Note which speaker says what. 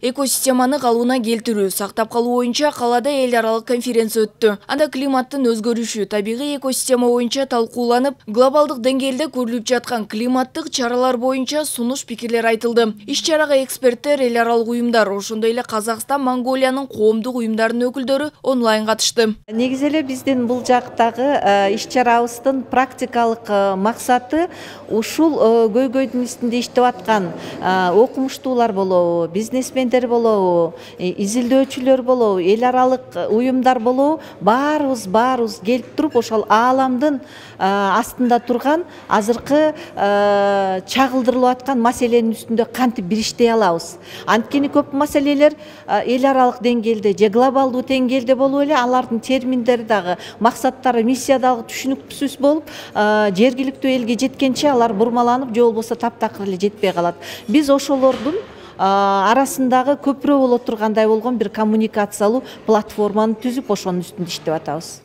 Speaker 1: Экосистеманы калыбына келтирүү, сактап калуу боюнча калада эл аралык конференция өттү. Анда климаттын өзгөрүшү, табигый экосистема боюнча талкууланып, глобалдык деңгээлде көрүлүп жаткан климаттык чаралар боюнча сунуш пикирлер айтылды. Иш-чарага эксперттер, эл аралык уюмдар, ошондой эле Казакстан, Монголиянын коомдук уюмдарынын өкүлдөрү онлайн катышты.
Speaker 2: Негизи эле биздин бул жактагы иш-чарабыздын практикалык максаты ушул көйгөйдүн үстүндө иштеп аткан окумуштуулар болобу, бизнесмендер болобу, изилдөөчүлөр болобу, эл аралык уюмдар болобу, баарыбыз келип туруп ошол ааламдын астында турган азыркы чагылдырылып аткан маселенин үстүндө кантип бириштей алабыз. Анткени көп маселелер эл аралык деңгээлде же глобалдуу деңгээлде болуп эле алардын терминдери дагы, максаттары, миссия дагы түшүнүксүз болуп, жергиликтүү элге жеткенче алар бурмаланып, же болбосо таптакыр эле жетпей калат. Биз ошолордун арасындагы көпүрө боло тургандай болгон бир коммуникациялуу платформаны түзүп, ошонун үстүндө иштеп атабыз.